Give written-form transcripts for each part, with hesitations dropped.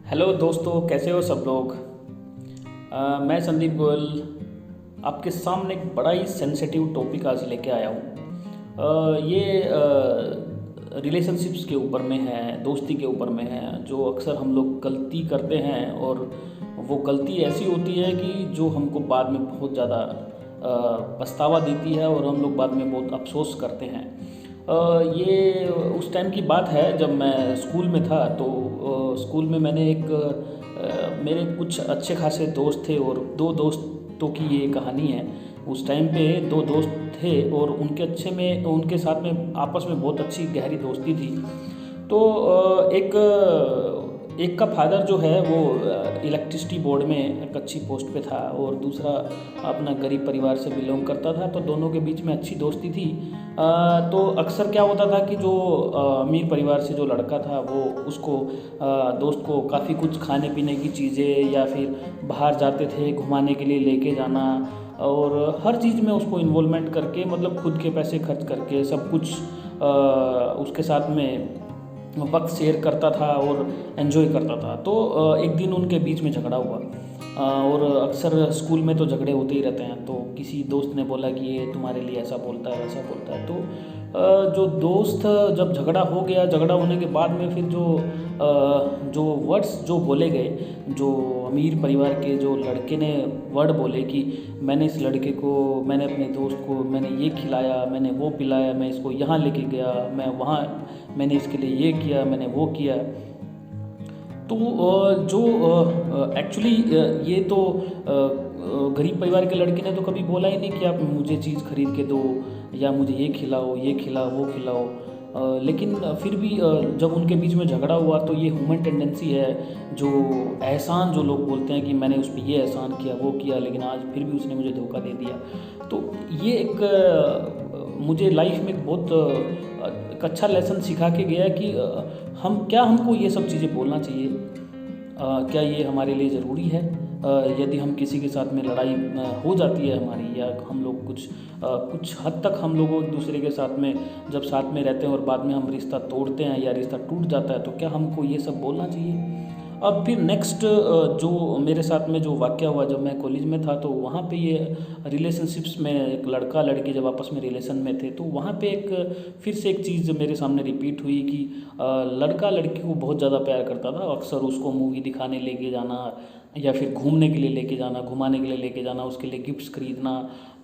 Hello दोस्तों, कैसे हो सब लोग। मैं संदीप गोयल आपके सामने एक बड़ा ही सेंसिटिव टॉपिक आज लेके आया हूँ। ये रिलेशनशिप्स के ऊपर में है, दोस्ती के ऊपर में है, जो अक्सर हम लोग गलती करते हैं और वो गलती ऐसी होती है कि जो हमको बाद में बहुत ज़्यादा पछतावा देती है और हम लोग बाद में बहुत अफसोस करते हैं। ये उस टाइम की बात है जब मैं स्कूल में था। तो स्कूल में मैंने मेरे कुछ अच्छे खासे दोस्त थे और दो दोस्तों की ये कहानी है। उस टाइम पे दो दोस्त थे और उनके साथ में आपस में बहुत अच्छी गहरी दोस्ती थी। तो एक का फादर जो है वो इलेक्ट्रिसिटी बोर्ड में एक अच्छी पोस्ट पे था और दूसरा अपना गरीब परिवार से बिलोंग करता था। तो दोनों के बीच में अच्छी दोस्ती थी। तो अक्सर क्या होता था कि जो अमीर परिवार से जो लड़का था वो उसको दोस्त को काफ़ी कुछ खाने पीने की चीज़ें या फिर बाहर जाते थे घुमाने के लिए लेके जाना, और हर चीज़ में उसको इन्वॉल्वमेंट करके, मतलब खुद के पैसे खर्च करके सब कुछ उसके साथ में वक्त शेयर करता था और एंजॉय करता था। तो एक दिन उनके बीच में झगड़ा हुआ। और अक्सर स्कूल में तो झगड़े होते ही रहते हैं। तो किसी दोस्त ने बोला कि ये तुम्हारे लिए ऐसा बोलता है वैसा बोलता है। तो जो दोस्त जब झगड़ा हो गया, झगड़ा होने के बाद में फिर जो वर्ड्स जो बोले गए, जो अमीर परिवार के जो लड़के ने वर्ड बोले कि मैंने अपने दोस्त को मैंने ये खिलाया, मैंने वो पिलाया, मैं इसको यहाँ लेके गया, मैं वहाँ मैंने इसके लिए ये किया, मैंने वो किया। तो जो एक्चुअली ये तो गरीब परिवार के लड़के ने तो कभी बोला ही नहीं कि आप मुझे चीज़ खरीद के दो या मुझे ये खिलाओ, ये खिलाओ, वो खिलाओ। लेकिन फिर भी जब उनके बीच में झगड़ा हुआ तो ये ह्यूमन टेंडेंसी है, जो एहसान जो लोग बोलते हैं कि मैंने उस पर ये एहसान किया, वो किया, लेकिन आज फिर भी उसने मुझे धोखा दे दिया। तो ये एक मुझे लाइफ में एक बहुत एक अच्छा लेसन सिखा के गया कि हमको ये सब चीज़ें बोलना चाहिए। क्या ये हमारे लिए ज़रूरी है? यदि हम किसी के साथ में लड़ाई हो जाती है हमारी, या हम लोग कुछ हद तक हम लोग एक दूसरे के साथ में जब साथ में रहते हैं और बाद में हम रिश्ता तोड़ते हैं या रिश्ता टूट जाता है, तो क्या हमको ये सब बोलना चाहिए? अब फिर नेक्स्ट जो मेरे साथ में जो वाक़या हुआ, जब मैं कॉलेज में था, तो वहाँ पे ये रिलेशनशिप्स में एक लड़का लड़की जब आपस में रिलेशन में थे, तो वहाँ पे फिर से एक चीज़ मेरे सामने रिपीट हुई कि लड़का लड़की को बहुत ज़्यादा प्यार करता था। अक्सर उसको मूवी दिखाने लेके जाना या फिर घूमने के लिए लेके जाना, घुमाने के लिए लेके जाना, उसके लिए गिफ्ट्स खरीदना,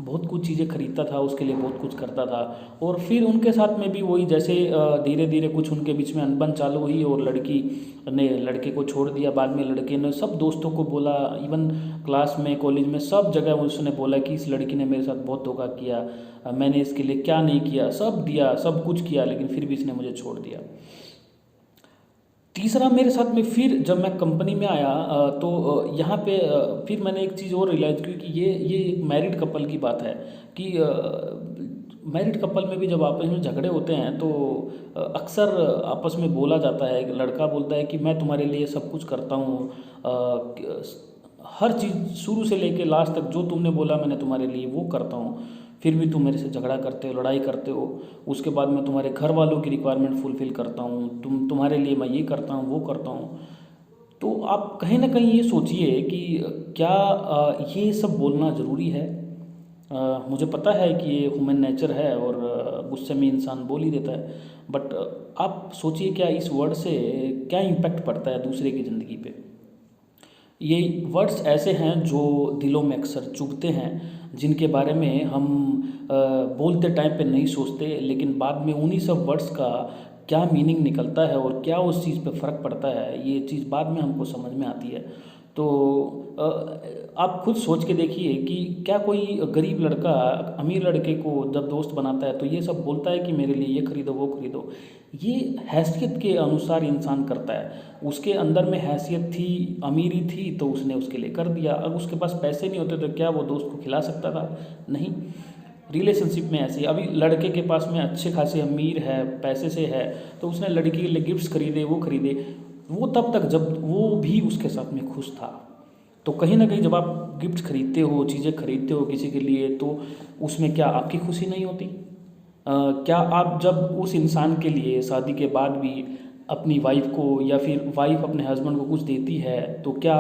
बहुत कुछ चीज़ें खरीदता था, उसके लिए बहुत कुछ करता था। और फिर उनके साथ में भी वही, जैसे धीरे धीरे कुछ उनके बीच में अनबन चालू हुई और लड़की ने लड़के को छोड़ दिया। बाद में लड़के ने सब दोस्तों को बोला, इवन क्लास में, कॉलेज में, सब जगह उसने बोला कि इस लड़की ने मेरे साथ बहुत धोखा किया, मैंने इसके लिए क्या नहीं किया, सब दिया, सब कुछ किया, लेकिन फिर भी इसने मुझे छोड़ दिया। तीसरा मेरे साथ में फिर जब मैं कंपनी में आया, तो यहाँ पे फिर मैंने एक चीज़ और रियलाइज़ की कि ये एक मैरिड कपल की बात है कि मैरिड कपल में भी जब आपस में झगड़े होते हैं तो अक्सर आपस में बोला जाता है, लड़का बोलता है कि मैं तुम्हारे लिए सब कुछ करता हूँ, हर चीज़ शुरू से लेके लास्ट तक जो तुमने बोला मैंने तुम्हारे लिए वो करता हूँ, फिर भी तुम मेरे से झगड़ा करते हो, लड़ाई करते हो। उसके बाद मैं तुम्हारे घर वालों की रिक्वायरमेंट फुलफ़िल करता हूँ, तुम्हारे लिए मैं ये करता हूँ, वो करता हूँ। तो आप कहीं ना कहीं ये सोचिए कि क्या ये सब बोलना ज़रूरी है? मुझे पता है कि ये ह्यूमन नेचर है और गुस्से में इंसान बोल ही देता है, बट आप सोचिए क्या इस वर्ड से क्या इम्पैक्ट पड़ता है दूसरे की ज़िंदगी पे। ये वर्ड्स ऐसे हैं जो दिलों में अक्सर चुभते हैं, जिनके बारे में हम बोलते टाइम पे नहीं सोचते, लेकिन बाद में उन्हीं सब वर्ड्स का क्या मीनिंग निकलता है और क्या उस चीज़ पे फ़र्क पड़ता है, ये चीज़ बाद में हमको समझ में आती है। तो आप खुद सोच के देखिए कि क्या कोई गरीब लड़का अमीर लड़के को जब दोस्त बनाता है तो ये सब बोलता है कि मेरे लिए ये खरीदो, वो खरीदो। ये हैसियत के अनुसार इंसान करता है। उसके अंदर में हैसियत थी, अमीरी थी, तो उसने उसके लिए कर दिया। अब उसके पास पैसे नहीं होते तो क्या वो दोस्त को खिला सकता था? नहीं। रिलेशनशिप में ऐसे अभी लड़के के पास में अच्छे खासे अमीर है, पैसे से है, तो उसने लड़की के लिए गिफ्ट्स खरीदे, वो खरीदे, वो तब तक जब वो भी उसके साथ में खुश था। तो कहीं ना कहीं जब आप गिफ्ट खरीदते हो, चीज़ें खरीदते हो किसी के लिए, तो उसमें क्या आपकी खुशी नहीं होती? क्या आप जब उस इंसान के लिए शादी के बाद भी अपनी वाइफ को या फिर वाइफ अपने हस्बैंड को कुछ देती है तो क्या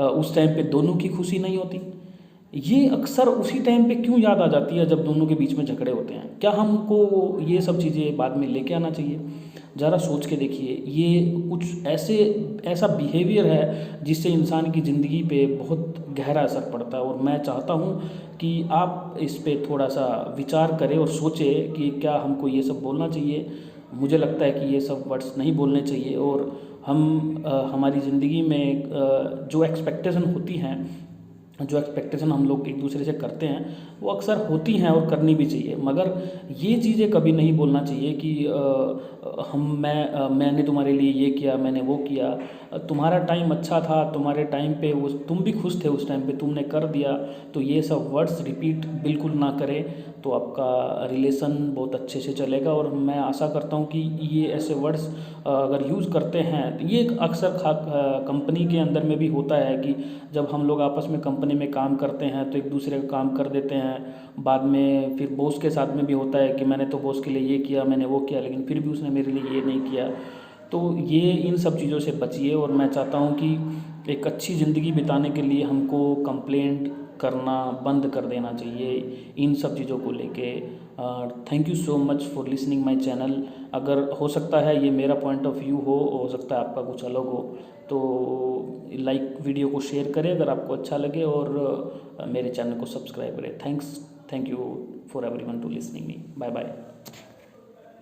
उस टाइम पे दोनों की खुशी नहीं होती? ये अक्सर उसी टाइम पे क्यों याद आ जाती है जब दोनों के बीच में झगड़े होते हैं? क्या हमको ये सब चीज़ें बाद में लेके आना चाहिए? ज़रा सोच के देखिए, ये कुछ ऐसा बिहेवियर है जिससे इंसान की ज़िंदगी पे बहुत गहरा असर पड़ता है। और मैं चाहता हूँ कि आप इस पे थोड़ा सा विचार करें और सोचें कि क्या हमको ये सब बोलना चाहिए। मुझे लगता है कि ये सब वर्ड्स नहीं बोलने चाहिए। और हमारी ज़िंदगी में जो एक्सपेक्टेशन हम लोग एक दूसरे से करते हैं वो अक्सर होती हैं और करनी भी चाहिए, मगर ये चीज़ें कभी नहीं बोलना चाहिए कि मैंने तुम्हारे लिए ये किया, मैंने वो किया, तुम्हारा टाइम अच्छा था, तुम्हारे टाइम पे वो तुम भी खुश थे, उस टाइम पे तुमने कर दिया। तो ये सब वर्ड्स रिपीट बिल्कुल ना करें, तो आपका रिलेशन बहुत अच्छे से चलेगा। और मैं आशा करता हूँ कि ये ऐसे वर्ड्स अगर यूज़ करते हैं, ये अक्सर कंपनी के अंदर में भी होता है कि जब हम लोग आपस में कंपनी में काम करते हैं तो एक दूसरे का काम कर देते हैं। बाद में फिर बॉस के साथ में भी होता है कि मैंने तो बॉस के लिए ये किया, मैंने वो किया, लेकिन फिर भी उसने मेरे लिए ये नहीं किया। तो ये इन सब चीज़ों से बचिए। और मैं चाहता हूँ कि एक अच्छी ज़िंदगी बिताने के लिए हमको कंप्लेंट करना बंद कर देना चाहिए इन सब चीज़ों को लेके। Thank you so much for listening my channel. अगर हो सकता है ये मेरा पॉइंट ऑफ व्यू हो सकता है आपका कुछ अलग हो, तो लाइक वीडियो को शेयर करें अगर आपको अच्छा लगे, और मेरे चैनल को सब्सक्राइब करें। Thank you for everyone to listening me. Bye bye.